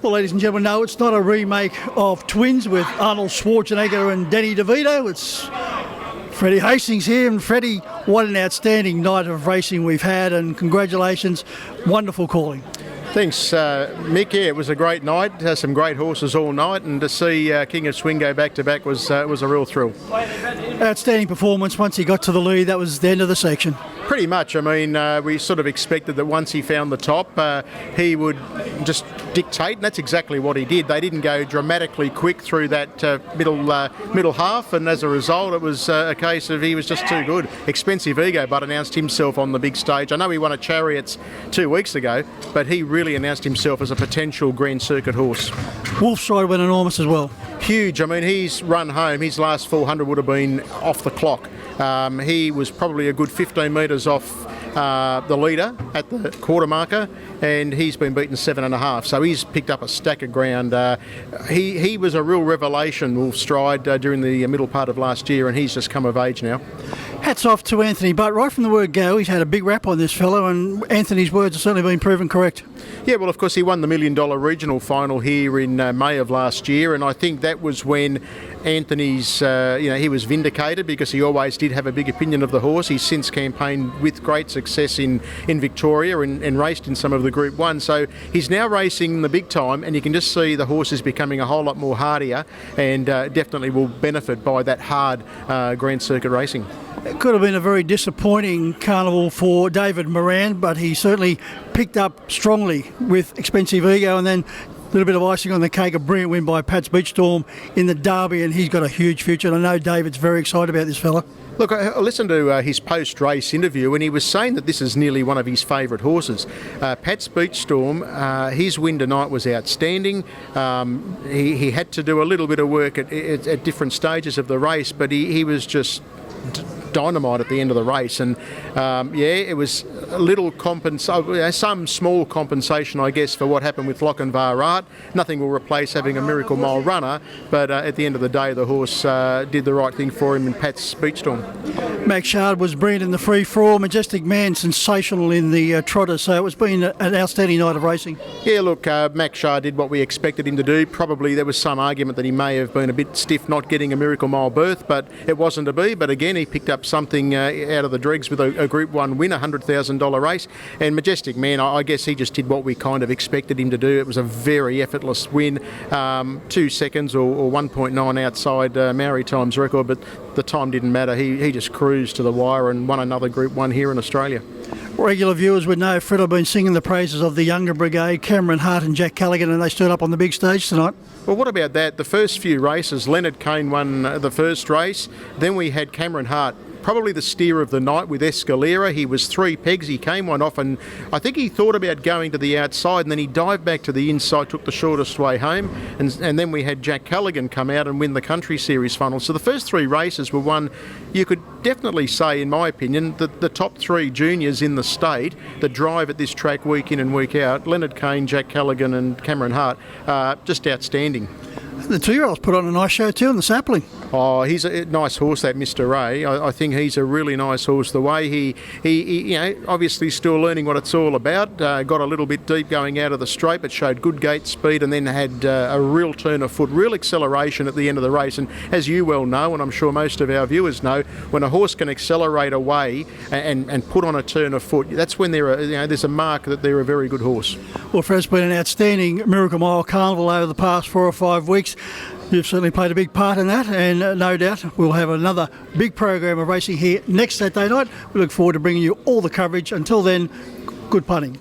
Well, ladies and gentlemen, no, it's not a remake of Twins with Arnold Schwarzenegger and Danny DeVito. It's Freddie Hastings here. And Freddie, what an outstanding night of racing we've had, and congratulations, wonderful calling. Thanks, Mick. Yeah, it was a great night. Some great horses all night, and to see King of Swing go back to back was a real thrill. Outstanding performance. Once he got to the lead, that was the end of the section. Pretty much. I mean, we sort of expected that once he found the top, he would just dictate, and that's exactly what he did. They didn't go dramatically quick through that middle half, and as a result, it was a case of he was just too good. Expensive Ego, but announced himself on the big stage. I know he won at Chariots 2 weeks ago, but he really announced himself as a potential Grand Circuit horse. Wolf's Ride went enormous as well. Huge. I mean, he's run home. His last 400 would have been off the clock. He was probably a good 15 metres off the leader at the quarter marker, and he's been beaten 7.5, so he's picked up a stack of ground. He was a real revelation, Wolf Stride, during the middle part of last year, and he's just come of age now. Hats off to Anthony, but right from the word go, he's had a big rap on this fellow, and Anthony's words have certainly been proven correct. Yeah, well, of course, he won the $1 million regional final here in May of last year, and I think that was when Anthony's, he was vindicated, because he always did have a big opinion of the horse. He's since campaigned with great success in Victoria and raced in some of the Group 1. So he's now racing the big time, and you can just see the horse is becoming a whole lot more hardier, and definitely will benefit by that hard Grand Circuit racing. It could have been a very disappointing carnival for David Moran, but he certainly picked up strongly with Expensive Ego, and then a little bit of icing on the cake, a brilliant win by Pat's Beachstorm in the Derby, and he's got a huge future. And I know David's very excited about this fella. Look, I listened to his post-race interview, and he was saying that this is nearly one of his favourite horses. Pat's Beachstorm, his win tonight was outstanding. He had to do a little bit of work at different stages of the race, but he was just dynamite at the end of the race, and it was a little some small compensation, I guess, for what happened with Lochinvar Art. Nothing will replace having a Miracle Mile runner, but at the end of the day, the horse did the right thing for him in Pat's Beachstorm. Max Shard was brilliant in the free-for-all. Majestic Man sensational in the trotter, so it's been an outstanding night of racing. Yeah, look, Max Shard did what we expected him to do. Probably there was some argument that he may have been a bit stiff not getting a Miracle Mile berth, but it wasn't to be. But again, he picked up something out of the dregs with a Group 1 win, a $100,000 race. And Majestic Man, I guess he just did what we kind of expected him to do. It was a very effortless win, 2 seconds or 1.9 outside Maori Times record, but the time didn't matter. He just cruised to the wire and won another Group 1 here in Australia. Regular viewers would know Fred have been singing the praises of the younger brigade, Cameron Hart and Jack Callaghan, and they stood up on the big stage tonight. Well, what about that? The first few races, Leonard Kane won the first race. Then we had Cameron Hart, probably the steer of the night with Escalera. He was 3 pegs. He came one off, and I think he thought about going to the outside, and then he dived back to the inside, took the shortest way home, and then we had Jack Callaghan come out and win the Country Series final. So the first 3 races were won, you could definitely say, in my opinion, that the top 3 juniors in the state that drive at this track week in and week out, Leonard Kane, Jack Callaghan and Cameron Hart, just outstanding. The 2-year-olds put on a nice show too in the Sapling. Oh, he's a nice horse, that Mr. Ray. I think he's a really nice horse. The way he obviously still learning what it's all about. Got a little bit deep going out of the straight, but showed good gate speed, and then had a real turn of foot, real acceleration at the end of the race. And as you well know, and I'm sure most of our viewers know, when a horse can accelerate away and put on a turn of foot, that's when there's a mark that they're a very good horse. Well, Fred's been an outstanding Miracle Mile Carnival over the past 4 or 5 weeks. You've certainly played a big part in that, and no doubt we'll have another big program of racing here next Saturday night. We look forward to bringing you all the coverage. Until then, good punting.